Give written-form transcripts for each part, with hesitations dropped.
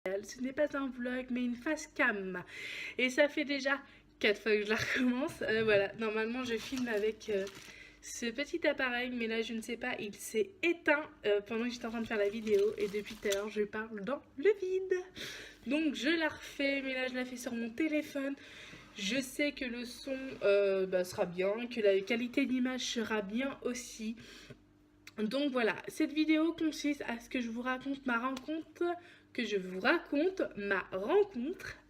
Ce n'est pas un vlog mais une face cam et ça fait déjà 4 fois que je la recommence. Voilà, normalement je filme avec ce petit appareil mais là je ne sais pas, il s'est éteint pendant que j'étais en train de faire la vidéo et depuis tout à l'heure je parle dans le vide. Donc je la refais mais là je la fais sur mon téléphone. Je sais que le son sera bien, que la qualité d'image sera bien aussi. Donc voilà, cette vidéo consiste à ce que je vous raconte ma rencontre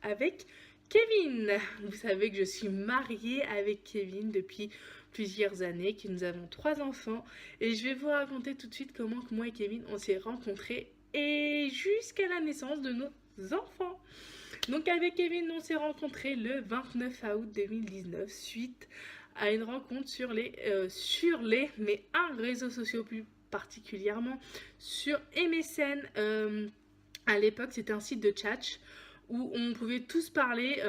avec Kevin. Vous savez que je suis mariée avec Kevin depuis plusieurs années, que nous avons 3 enfants et je vais vous raconter tout de suite comment que moi et Kevin on s'est rencontrés et jusqu'à la naissance de nos enfants. Donc avec Kevin on s'est rencontrés le 29 août 2019 suite à une rencontre sur les mais un réseau social plus particulièrement sur MSN. À l'époque c'était un site de chat où on pouvait tous parler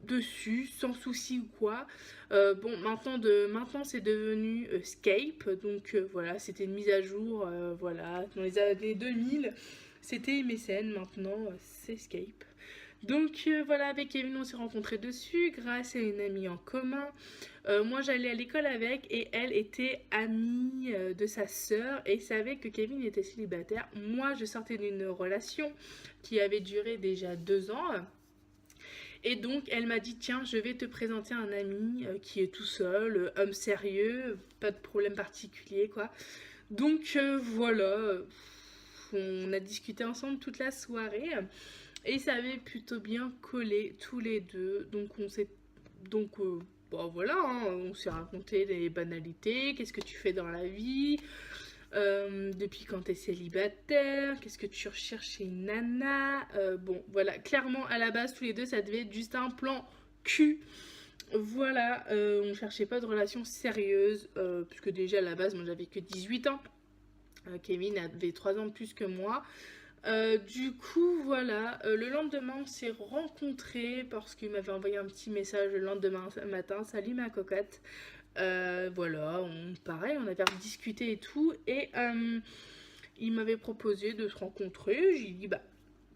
dessus sans souci ou quoi. Bon, maintenant c'est devenu Skype, donc voilà, c'était une mise à jour, voilà, dans les années 2000 c'était MSN, maintenant c'est Skype. Donc voilà, avec Kevin on s'est rencontrés dessus grâce à une amie en commun. Moi j'allais à l'école avec et elle était amie de sa sœur et savait que Kevin était célibataire. Moi je sortais d'une relation qui avait duré déjà 2 ans. Et donc elle m'a dit tiens je vais te présenter un ami qui est tout seul, homme sérieux, pas de problème particulier quoi. Donc voilà, on a discuté ensemble toute la soirée. Et ça avait plutôt bien collé tous les deux. Donc on s'est. Donc voilà, hein, on s'est raconté les banalités. Qu'est-ce que tu fais dans la vie, depuis quand t'es célibataire, qu'est-ce que tu recherches chez une nana. Bon voilà, clairement à la base tous les deux ça devait être juste un plan cul. Voilà, on cherchait pas de relation sérieuse. Puisque déjà à la base moi j'avais que 18 ans. Kevin avait 3 ans de plus que moi. Du coup voilà, le lendemain on s'est rencontrés parce qu'il m'avait envoyé un petit message le lendemain matin, salut ma cocotte. Voilà, pareil on avait discuté et tout et il m'avait proposé de se rencontrer. J'ai dit bah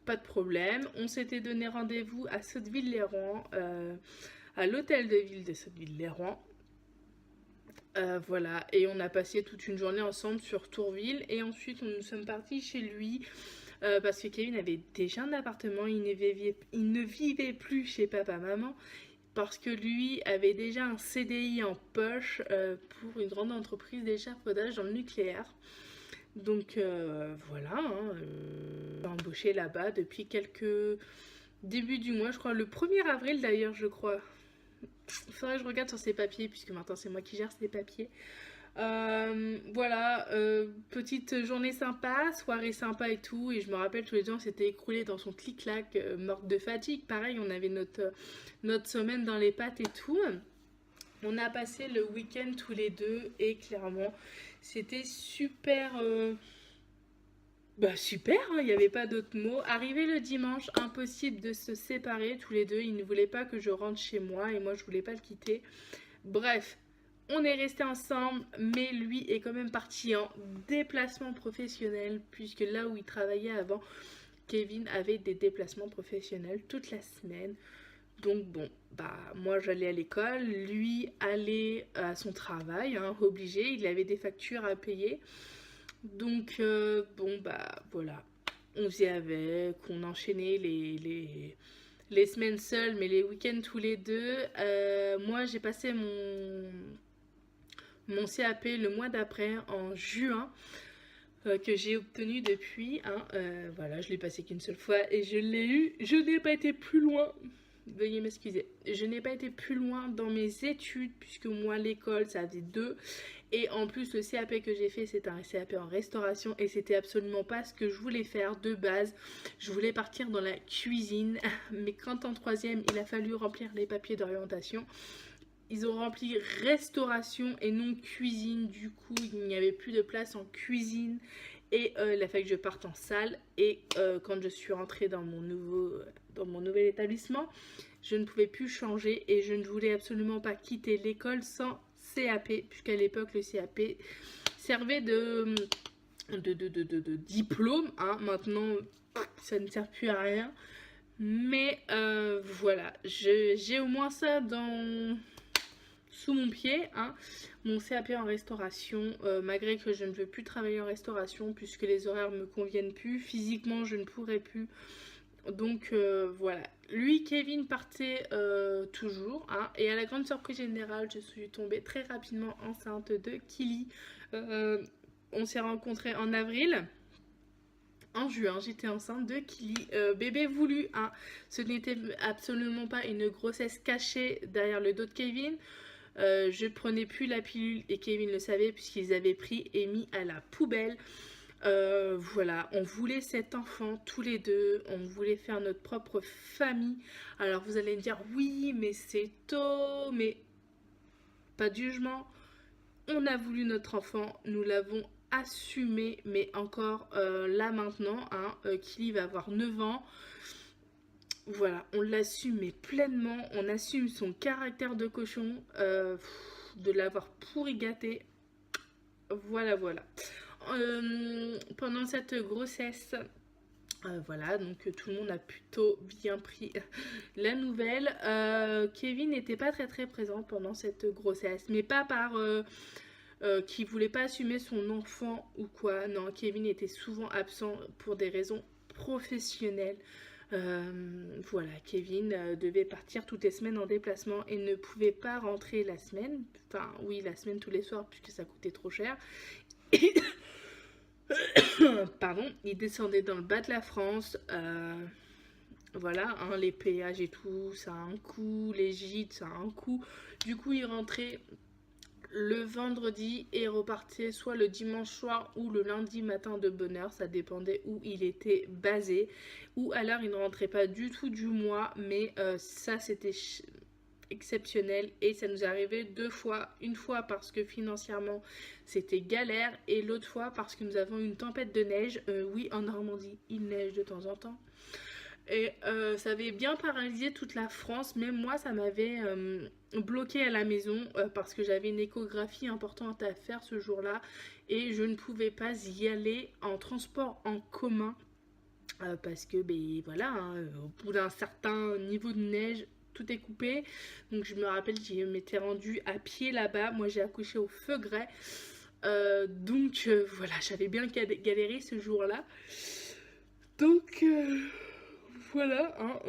pas de problème. On s'était donné rendez-vous à Sotteville-lès-Rouen, à l'hôtel de ville de Sotteville-lès-Rouen. Voilà, et on a passé toute une journée ensemble sur Tourville et ensuite nous sommes partis chez lui parce que Kevin avait déjà un appartement, il ne vivait plus chez papa-maman parce que lui avait déjà un CDI en poche pour une grande entreprise d'échafaudage dans le nucléaire. Donc voilà, hein, j'ai embauché là-bas depuis quelques début du mois, je crois, le 1er avril d'ailleurs, je crois. Il faudrait que je regarde sur ses papiers puisque maintenant c'est moi qui gère ses papiers. Voilà, petite journée sympa, soirée sympa et tout. Et je me rappelle tous les gens s'étaient écroulés dans son clic-clac, morte de fatigue. Pareil, on avait notre semaine dans les pattes et tout. On a passé le week-end tous les deux et clairement c'était super. Super, hein, il n'y avait pas d'autre mot. Arrivé le dimanche, impossible de se séparer tous les deux. Il ne voulait pas que je rentre chez moi et moi je voulais pas le quitter. Bref, on est restés ensemble, mais lui est quand même parti en déplacement professionnel puisque là où il travaillait avant, Kevin avait des déplacements professionnels toute la semaine. Donc bon, moi j'allais à l'école, lui allait à son travail, hein, obligé, il avait des factures à payer. Donc voilà, on faisait avec, on enchaînait les semaines seules mais les week-ends tous les deux. Moi j'ai passé mon CAP le mois d'après en juin, que j'ai obtenu depuis, hein. Voilà, je l'ai passé qu'une seule fois et je l'ai eu. Je n'ai pas été plus loin, veuillez m'excuser, je n'ai pas été plus loin dans mes études puisque moi l'école ça faisait 2 et en plus le CAP que j'ai fait c'est un CAP en restauration et c'était absolument pas ce que je voulais faire de base. Je voulais partir dans la cuisine mais quand en 3e il a fallu remplir les papiers d'orientation, ils ont rempli restauration et non cuisine, du coup il n'y avait plus de place en cuisine et il a fallu que je parte en salle. Et quand je suis rentrée dans mon nouvel établissement, je ne pouvais plus changer et je ne voulais absolument pas quitter l'école sans CAP, puisqu'à l'époque le CAP servait de diplôme, hein. Maintenant ça ne sert plus à rien. Mais voilà, j'ai au moins ça sous mon pied, hein. Mon CAP en restauration, malgré que je ne veux plus travailler en restauration puisque les horaires me conviennent plus, physiquement je ne pourrais plus. Donc voilà, lui Kevin partait toujours, hein, et à la grande surprise générale, je suis tombée très rapidement enceinte de Kili. On s'est rencontrés en avril. En juin, j'étais enceinte de Kili, bébé voulu, hein. Ce n'était absolument pas une grossesse cachée derrière le dos de Kevin. Je prenais plus la pilule et Kevin le savait puisqu'ils avaient pris et mis à la poubelle. Voilà, on voulait cet enfant tous les deux, on voulait faire notre propre famille. Alors vous allez me dire oui, mais c'est tôt, mais pas de jugement. On a voulu notre enfant, nous l'avons assumé, mais encore là maintenant, hein, Kili va avoir 9 ans. Voilà, on l'assume mais pleinement, on assume son caractère de cochon, de l'avoir pourri gâté. Voilà, voilà. Pendant cette grossesse, voilà, donc tout le monde a plutôt bien pris la nouvelle. Kevin n'était pas très présent pendant cette grossesse, mais pas par qui voulait pas assumer son enfant ou quoi. Non, Kevin était souvent absent pour des raisons professionnelles. Voilà, Kevin devait partir toutes les semaines en déplacement et ne pouvait pas rentrer la semaine. Enfin, oui, la semaine tous les soirs puisque ça coûtait trop cher. Pardon, il descendait dans le bas de la France. Voilà, hein, les péages et tout, ça a un coût. Les gîtes, ça a un coût. Du coup, il rentrait le vendredi et repartait soit le dimanche soir ou le lundi matin de bonne heure, ça dépendait où il était basé, ou alors il ne rentrait pas du tout du mois, mais ça c'était exceptionnel et ça nous est arrivé 2 fois, une fois parce que financièrement c'était galère et l'autre fois parce que nous avons une tempête de neige. Oui, en Normandie il neige de temps en temps. Et ça avait bien paralysé toute la France. Même moi, ça m'avait bloqué à la maison parce que j'avais une échographie importante à faire ce jour-là. Et je ne pouvais pas y aller en transport en commun. Parce que, ben voilà, hein, au bout d'un certain niveau de neige, tout est coupé. Donc je me rappelle, je m'étais rendue à pied là-bas. Moi, j'ai accouché au feu grès. Donc voilà, j'avais bien galéré ce jour-là. Donc... voilà, hein,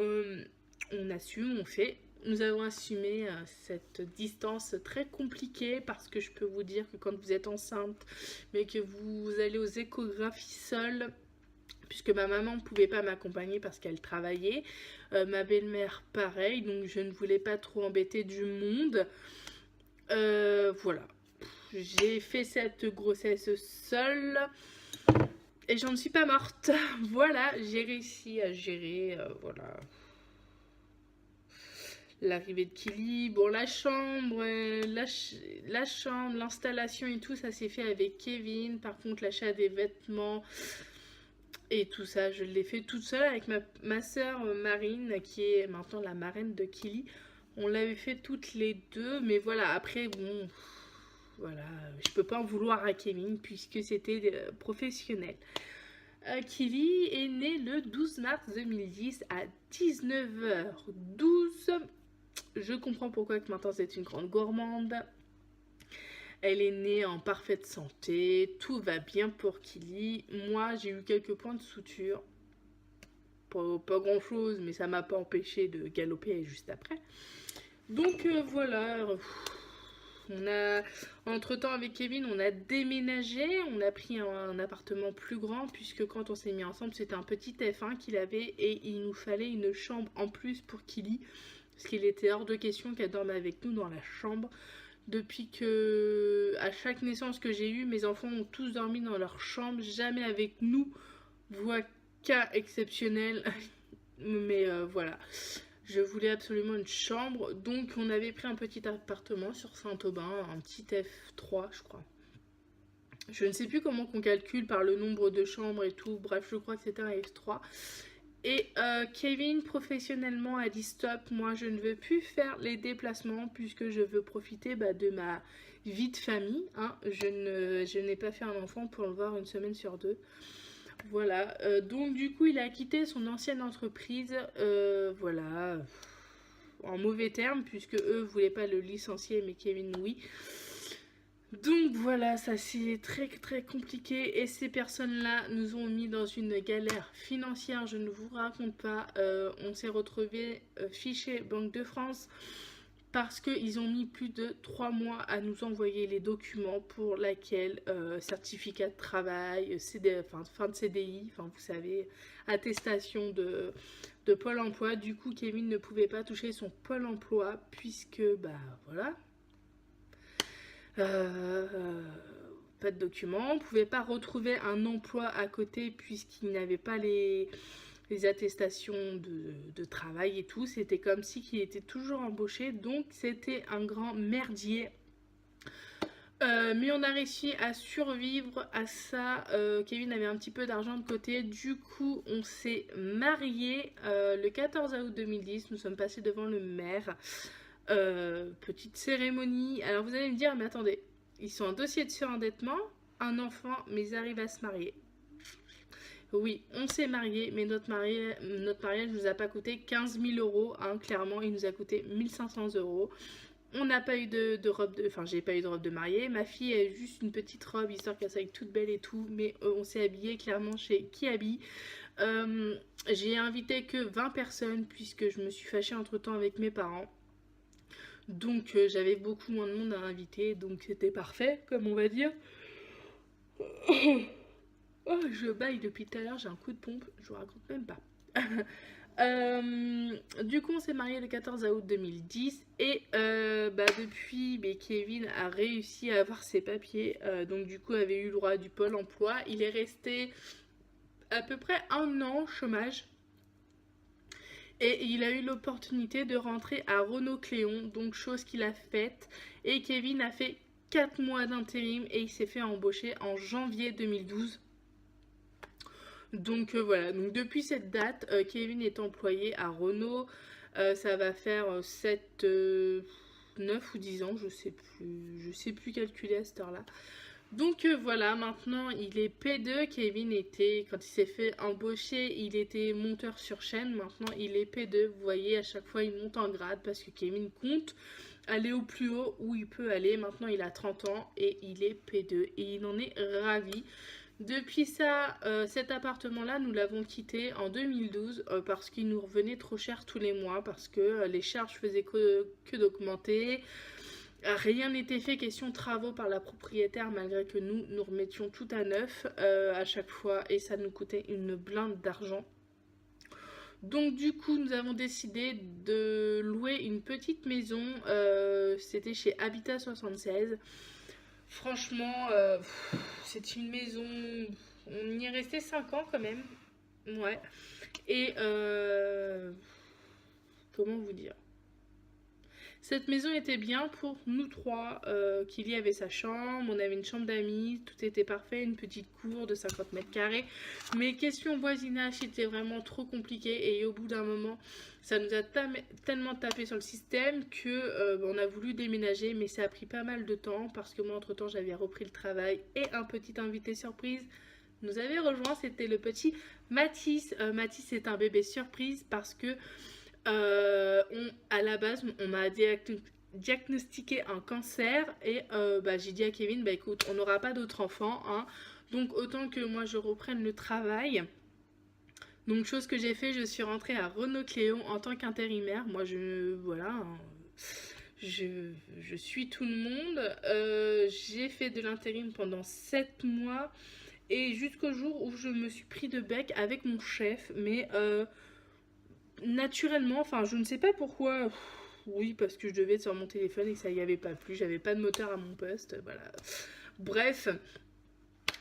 on assume, on fait. Nous avons assumé cette distance très compliquée parce que je peux vous dire que quand vous êtes enceinte, mais que vous allez aux échographies seule, puisque ma maman ne pouvait pas m'accompagner parce qu'elle travaillait, ma belle-mère pareil, donc je ne voulais pas trop embêter du monde. Voilà, j'ai fait cette grossesse seule. Et j'en suis pas morte. Voilà, j'ai réussi à gérer, voilà, l'arrivée de Kili. Bon, la chambre, la chambre, l'installation et tout, ça s'est fait avec Kevin. Par contre, l'achat des vêtements et tout ça, je l'ai fait toute seule avec ma soeur Marine, qui est maintenant la marraine de Kili. On l'avait fait toutes les deux, mais voilà, après, bon... Voilà, je peux pas en vouloir à Kevin puisque c'était professionnel. Kili est né le 12 mars 2010 à 19h12. Je comprends pourquoi que maintenant c'est une grande gourmande. Elle est née en parfaite santé, tout va bien pour Kili. Moi, j'ai eu quelques points de suture. Pas grand chose, mais ça m'a pas empêché de galoper juste après. Donc voilà. Entre-temps avec Kevin, on a déménagé, on a pris un appartement plus grand puisque quand on s'est mis ensemble, c'était un petit F1 qu'il avait et il nous fallait une chambre en plus pour Kili parce qu'il était hors de question qu'elle dorme avec nous dans la chambre. Depuis que, à chaque naissance que j'ai eue, mes enfants ont tous dormi dans leur chambre, jamais avec nous, voire cas exceptionnel, mais voilà. Je voulais absolument une chambre, donc on avait pris un petit appartement sur Saint-Aubin, un petit F3 je crois. Je ne sais plus comment qu'on calcule par le nombre de chambres et tout, bref je crois que c'était un F3. Et Kevin professionnellement a dit stop, moi je ne veux plus faire les déplacements puisque je veux profiter de ma vie de famille. Hein. Je n'ai pas fait un enfant pour le voir une semaine sur 2. Voilà, donc du coup il a quitté son ancienne entreprise, voilà, en mauvais termes, puisque eux voulaient pas le licencier, mais Kevin oui. Donc voilà, ça c'est très très compliqué et ces personnes-là nous ont mis dans une galère financière, je ne vous raconte pas. On s'est retrouvé fiché Banque de France parce qu'ils ont mis plus de 3 mois à nous envoyer les documents pour laquelle certificat de travail, fin de CDI, enfin vous savez, attestation de Pôle emploi. Du coup, Kevin ne pouvait pas toucher son Pôle emploi puisque, bah voilà, pas de documents. On ne pouvait pas retrouver un emploi à côté puisqu'il n'avait pas les attestations de travail et tout. C'était comme si qu'il était toujours embauché. Donc c'était un grand merdier. Mais on a réussi à survivre à ça. Kevin avait un petit peu d'argent de côté. Du coup, on s'est marié le 14 août 2010. Nous sommes passés devant le maire. Petite cérémonie. Alors vous allez me dire, mais attendez, ils sont en dossier de surendettement, un enfant, mais ils arrivent à se marier. Oui, on s'est marié, mais notre mariage ne nous a pas coûté 15 000 euros. Hein, clairement, il nous a coûté 1500 euros. On n'a pas eu de robe de... Enfin, j'ai pas eu de robe de mariée. Ma fille a juste une petite robe, histoire qu'elle soit toute belle et tout. Mais on s'est habillé clairement chez Kiabi. J'ai invité que 20 personnes, puisque je me suis fâchée entre-temps avec mes parents. Donc j'avais beaucoup moins de monde à inviter, donc c'était parfait, comme on va dire. Oh, je baille depuis tout à l'heure, j'ai un coup de pompe, je vous raconte même pas. Du coup, on s'est marié le 14 août 2010 et depuis, Kevin a réussi à avoir ses papiers, donc du coup, avait eu le droit du Pôle emploi. Il est resté à peu près 1 an au chômage. Et il a eu l'opportunité de rentrer à Renault-Cléon, donc chose qu'il a faite. Et Kevin a fait 4 mois d'intérim et il s'est fait embaucher en janvier 2012. Donc voilà, donc depuis cette date, Kevin est employé à Renault. Ça va faire 7, 9 ou 10 ans, je sais plus calculer à cette heure-là. Donc voilà, maintenant il est P2. Kevin était, quand il s'est fait embaucher, il était monteur sur chaîne. Maintenant il est P2. Vous voyez, à chaque fois il monte en grade parce que Kevin compte aller au plus haut où il peut aller. Maintenant il a 30 ans et il est P2 et il en est ravi. Depuis ça, cet appartement-là, nous l'avons quitté en 2012 parce qu'il nous revenait trop cher tous les mois, parce que les charges faisaient que d'augmenter. Rien n'était fait, question travaux par la propriétaire, malgré que nous remettions tout à neuf à chaque fois et ça nous coûtait une blinde d'argent. Donc du coup, nous avons décidé de louer une petite maison, c'était chez Habitat 76. Franchement, c'est une maison, on y est resté 5 ans quand même, ouais. Et comment vous dire, cette maison était bien pour nous trois. Kili avait sa chambre, on avait une chambre d'amis, tout était parfait, une petite cour de 50 mètres carrés. Mais question voisinage, c'était vraiment trop compliqué et au bout d'un moment, ça nous a tellement tapé sur le système que on a voulu déménager, mais ça a pris pas mal de temps parce que moi, entre-temps, j'avais repris le travail et un petit invité surprise nous avait rejoint, c'était le petit Mathis. Mathis est un bébé surprise parce que à la base, on m'a diagnostiqué un cancer et j'ai dit à Kevin, écoute, on n'aura pas d'autres enfants, hein, donc autant que moi je reprenne le travail. Donc chose que j'ai fait, je suis rentrée à Renault-Cléon en tant qu'intérimaire. Moi voilà, hein, je suis tout le monde. J'ai fait de l'intérim pendant 7 mois et jusqu'au jour où je me suis pris de bec avec mon chef, mais naturellement, enfin je ne sais pas pourquoi. Oui, parce que je devais être sur mon téléphone et que ça y avait pas plus, j'avais pas de moteur à mon poste, voilà. Bref,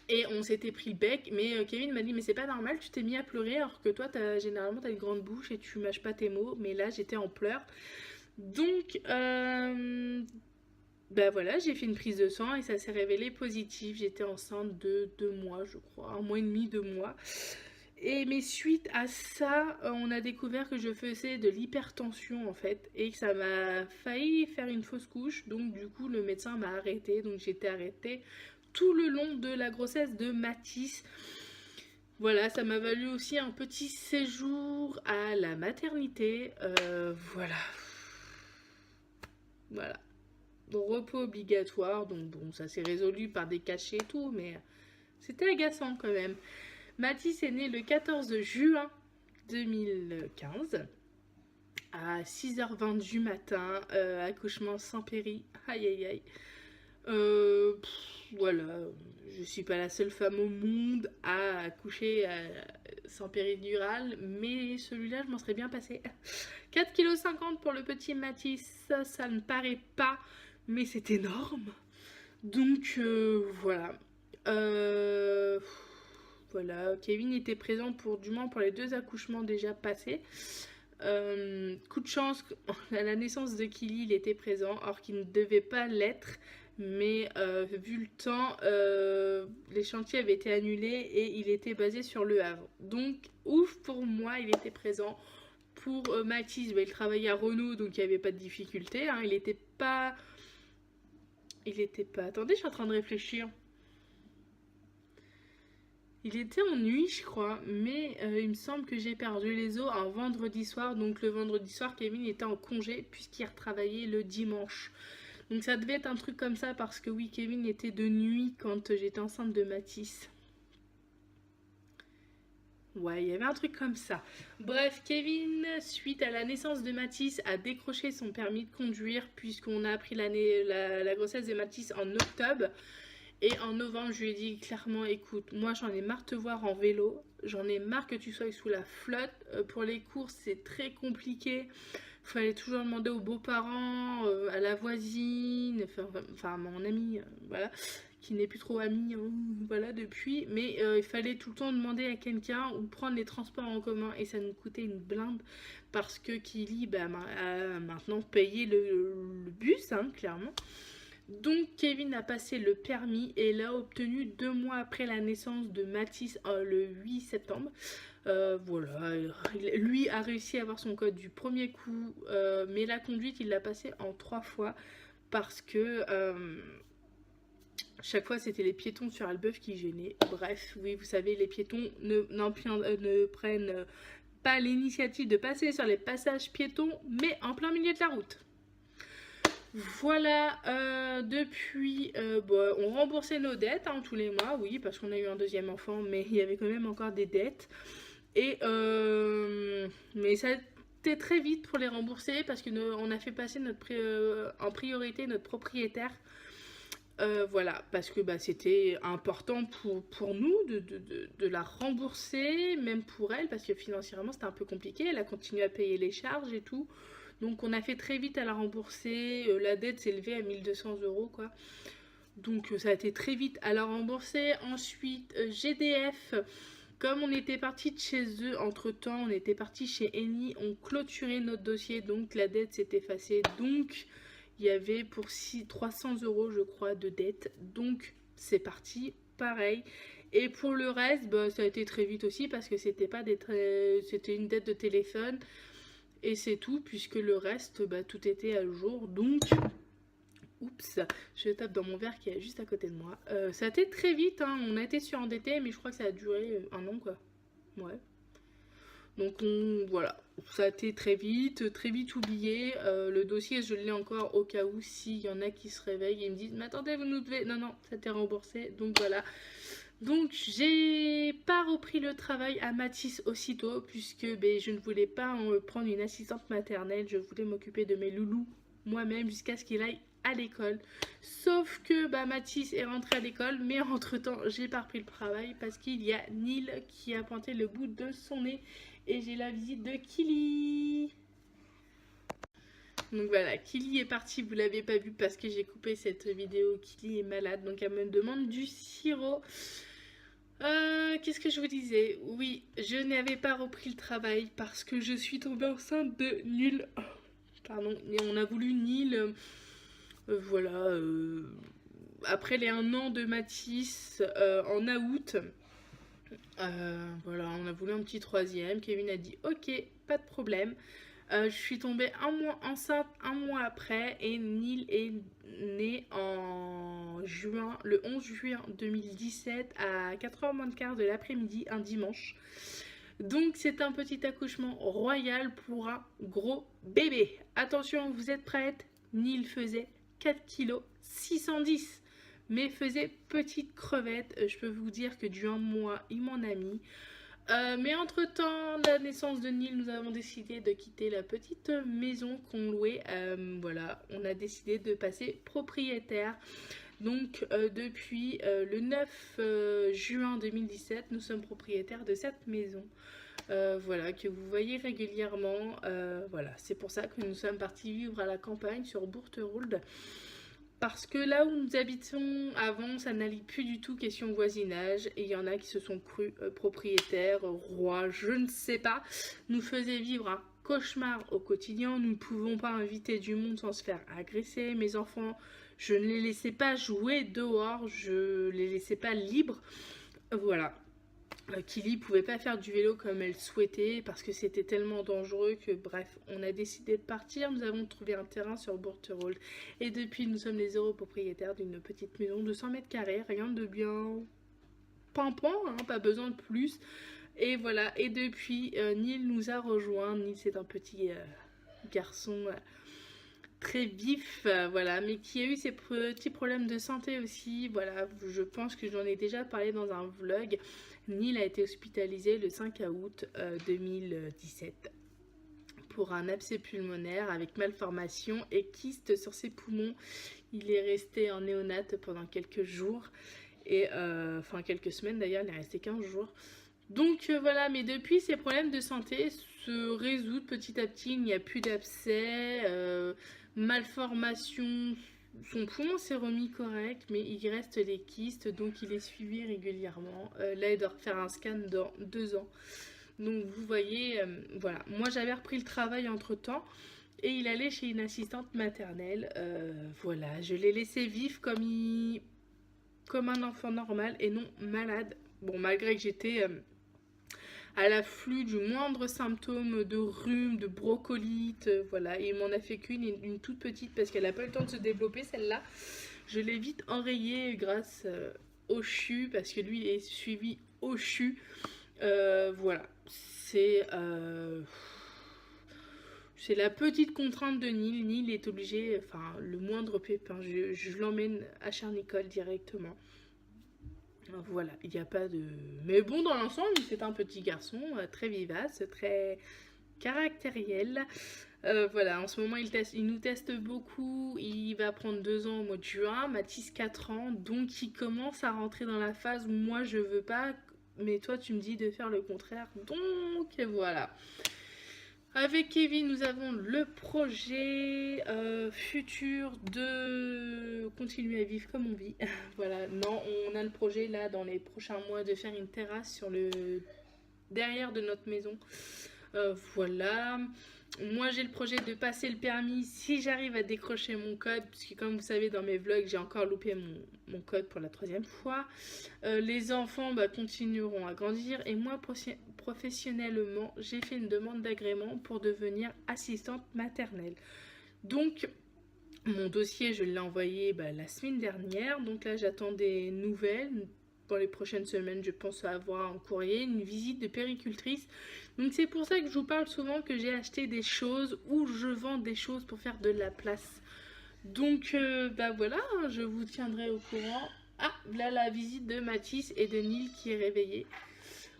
et on s'était pris le bec, mais Kevin m'a dit mais c'est pas normal, tu t'es mis à pleurer alors que toi généralement t'as une grande bouche et tu mâches pas tes mots, mais là j'étais en pleurs. Donc voilà, j'ai fait une prise de sang et ça s'est révélé positif. J'étais enceinte de 2 mois, je crois, 1 mois et demi, 2 mois. Mais suite à ça, on a découvert que je faisais de l'hypertension en fait et que ça m'a failli faire une fausse couche. Donc du coup, le médecin m'a arrêtée. Donc j'étais arrêtée tout le long de la grossesse de Mathis. Voilà, ça m'a valu aussi un petit séjour à la maternité. Voilà. Voilà. Donc, repos obligatoire. Donc bon, ça s'est résolu par des cachets et tout, mais c'était agaçant quand même. Mathis est né le 14 juin 2015 à 6h20 du matin, accouchement sans péri. Aïe aïe aïe. Voilà, je suis pas la seule femme au monde à accoucher sans péridurale, mais celui-là, je m'en serais bien passé. 4,50 kg pour le petit Mathis, ça ne paraît pas, mais c'est énorme. Donc voilà. Euh, voilà, Kevin était présent pour du moins pour les 2 accouchements déjà passés. Coup de chance, à la naissance de Kili, il était présent, or qu'il ne devait pas l'être. Mais vu le temps, les chantiers avaient été annulés et il était basé sur Le Havre. Donc, ouf pour moi, il était présent. Pour Mathis, il travaillait à Renault, donc il n'y avait pas de difficulté. Hein. Il n'était pas... Attendez, je suis en train de réfléchir. Il était en nuit, je crois, mais il me semble que j'ai perdu les os un vendredi soir. Donc le vendredi soir, Kevin était en congé puisqu'il retravaillait le dimanche. Donc ça devait être un truc comme ça parce que oui, Kevin était de nuit quand j'étais enceinte de Mathis. Ouais, il y avait un truc comme ça. Bref, Kevin, suite à la naissance de Mathis, a décroché son permis de conduire puisqu'on a appris la grossesse de Mathis en octobre. Et en novembre, je lui ai dit clairement, écoute, moi j'en ai marre de te voir en vélo, j'en ai marre que tu sois sous la flotte. Pour les courses, c'est très compliqué. Il fallait toujours demander aux beaux-parents, à la voisine, enfin à mon ami, voilà, qui n'est plus trop ami, hein, voilà, depuis. Mais il fallait tout le temps demander à quelqu'un ou prendre les transports en commun et ça nous coûtait une blinde parce que Kili a maintenant payé le bus, hein, clairement. Donc Kevin a passé le permis et l'a obtenu 2 mois après la naissance de Mathis, le 8 septembre. Voilà, lui a réussi à avoir son code du premier coup, mais la conduite il l'a passé en 3 fois parce que chaque fois c'était les piétons sur Elbeuf qui gênaient. Bref, oui, vous savez, les piétons ne prennent pas l'initiative de passer sur les passages piétons, mais en plein milieu de la route. Voilà, depuis, on remboursait nos dettes, hein, tous les mois, oui, parce qu'on a eu un deuxième enfant, mais il y avait quand même encore des dettes. Et mais ça a été très vite pour les rembourser parce qu'on a fait passer en priorité notre propriétaire. Voilà, parce que c'était important pour nous de la rembourser, même pour elle, parce que financièrement c'était un peu compliqué. Elle a continué à payer les charges et tout. Donc on a fait très vite à la rembourser. La dette s'est élevée à 1200 euros, quoi. Donc ça a été très vite à la rembourser. Ensuite, GDF, comme on était parti de chez eux entre temps, on était parti chez Eni, on clôturait notre dossier, donc la dette s'est effacée. Donc il y avait pour 300 euros, je crois, de dette. Donc c'est parti, pareil. Et pour le reste, ça a été très vite aussi parce que c'était une dette de téléphone. Et c'est tout, puisque le reste, tout était à jour. Donc, oups, je tape dans mon verre qui est juste à côté de moi. Ça a été très vite, hein. On a été surendetté, mais je crois que ça a duré 1 an, quoi. Ouais. Donc, voilà. Ça a été très vite oublié. Le dossier, je l'ai encore au cas où s'il y en a qui se réveillent et me disent, mais attendez, vous nous devez... Non, non, ça a été remboursé. Donc, voilà. Donc j'ai pas repris le travail à Mathis aussitôt puisque je ne voulais pas prendre une assistante maternelle, je voulais m'occuper de mes loulous moi-même jusqu'à ce qu'il aille à l'école. Sauf que Mathis est rentré à l'école, mais entre temps j'ai pas repris le travail parce qu'il y a Neil qui a pointé le bout de son nez et j'ai la visite de Kili. Donc voilà, Kili est partie, vous l'avez pas vu parce que j'ai coupé cette vidéo. Kili est malade, donc elle me demande du sirop. Qu'est-ce que je vous disais? Oui, je n'avais pas repris le travail parce que je suis tombée enceinte de Neil. Pardon, et on a voulu Neil. Voilà, après les 1 an de Mathis en août. Voilà, on a voulu un petit troisième. Kevin a dit ok, pas de problème. Je suis tombée enceinte 1 mois après et Neil est né en juin, le 11 juin 2017 à 4h moins de quart de l'après-midi, un dimanche. Donc c'est un petit accouchement royal pour un gros bébé. Attention, vous êtes prêtes? Neil faisait 4 kg 610, mais faisait petite crevette. Je peux vous dire que du 1 mois, il m'en a mis. Mais entre-temps, la naissance de Neil, nous avons décidé de quitter la petite maison qu'on louait. Voilà, on a décidé de passer propriétaire. Donc depuis le 9 juin 2017, nous sommes propriétaires de cette maison. Voilà, que vous voyez régulièrement. Voilà, c'est pour ça que nous sommes partis vivre à la campagne sur Bourterould. Parce que là où nous habitons avant, ça n'allait plus du tout question voisinage. Et il y en a qui se sont crus propriétaires, rois, je ne sais pas. Nous faisait vivre un cauchemar au quotidien. Nous ne pouvons pas inviter du monde sans se faire agresser. Mes enfants, je ne les laissais pas jouer dehors. Je les laissais pas libres. Voilà. Kili pouvait pas faire du vélo comme elle souhaitait parce que c'était tellement dangereux que bref, on a décidé de partir. Nous avons trouvé un terrain sur Bourterould et depuis nous sommes les heureux propriétaires d'une petite maison de 100 mètres carrés, rien de bien pimpant, hein, pas besoin de plus. Et voilà, et depuis Neil nous a rejoint. Neil c'est un petit garçon très vif, voilà, mais qui a eu ses petits problèmes de santé aussi. Voilà, je pense que j'en ai déjà parlé dans un vlog. Neil a été hospitalisé le 5 août 2017 pour un abcès pulmonaire avec malformation et kyste sur ses poumons. Il est resté en néonate pendant quelques jours, et enfin quelques semaines d'ailleurs, il est resté 15 jours. Donc voilà, mais depuis ses problèmes de santé se résoudent petit à petit, il n'y a plus d'abcès, malformation. Son poumon s'est remis correct, mais il reste les kystes, donc il est suivi régulièrement. Là, il doit refaire un scan dans 2 ans. Donc vous voyez, voilà. Moi, j'avais repris le travail entre-temps et il allait chez une assistante maternelle. Voilà, je l'ai laissé vivre comme un enfant normal et non malade. Bon, malgré que j'étais à l'afflux du moindre symptôme de rhume, de brocolite, voilà. Et il m'en a fait une toute petite parce qu'elle n'a pas eu le temps de se développer, celle-là. Je l'ai vite enrayée grâce au CHU, parce que lui il est suivi au CHU. Voilà, c'est la petite contrainte de Neil. Neil est obligé, enfin le moindre pépin, je l'emmène à Charnicole directement. Voilà, il n'y a pas de... Mais bon, dans l'ensemble, c'est un petit garçon très vivace, très caractériel. Voilà, en ce moment, il nous teste beaucoup. Il va prendre 2 ans au mois de juin. Mathis, 4 ans. Donc, il commence à rentrer dans la phase où moi, je veux pas. Mais toi, tu me dis de faire le contraire. Donc, voilà. Avec Kevin, nous avons le projet futur de continuer à vivre comme on vit. Voilà, non, on a le projet là dans les prochains mois de faire une terrasse sur le derrière de notre maison. Voilà. Moi, j'ai le projet de passer le permis si j'arrive à décrocher mon code, puisque comme vous savez, dans mes vlogs, j'ai encore loupé mon code pour la 3e fois. Les enfants continueront à grandir et moi, professionnellement, j'ai fait une demande d'agrément pour devenir assistante maternelle. Donc, mon dossier, je l'ai envoyé la semaine dernière. Donc là, j'attends des nouvelles. Dans les prochaines semaines, je pense avoir un courrier, une visite de péricultrice. Donc c'est pour ça que je vous parle souvent que j'ai acheté des choses ou je vends des choses pour faire de la place. Donc voilà, je vous tiendrai au courant. Ah, là la visite de Mathis et de Neil qui est réveillé.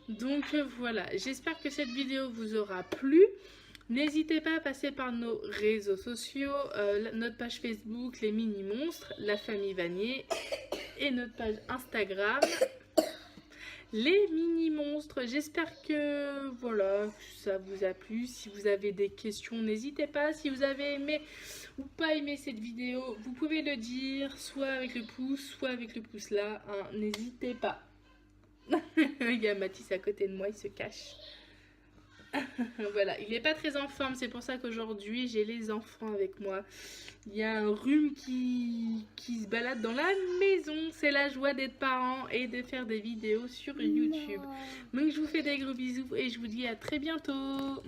Donc voilà, j'espère que cette vidéo vous aura plu. N'hésitez pas à passer par nos réseaux sociaux, notre page Facebook, les mini-monstres, la famille Vanier, et notre page Instagram, les mini-monstres. J'espère que voilà, ça vous a plu. Si vous avez des questions, n'hésitez pas. Si vous avez aimé ou pas aimé cette vidéo, vous pouvez le dire, soit avec le pouce, soit avec le pouce là, hein, n'hésitez pas. Il y a Mathis à côté de moi, il se cache. Voilà, il n'est pas très en forme, c'est pour ça qu'aujourd'hui j'ai les enfants avec moi. Il y a un rhume qui se balade dans la maison. C'est la joie d'être parent et de faire des vidéos sur YouTube. Donc je vous fais des gros bisous et je vous dis à très bientôt.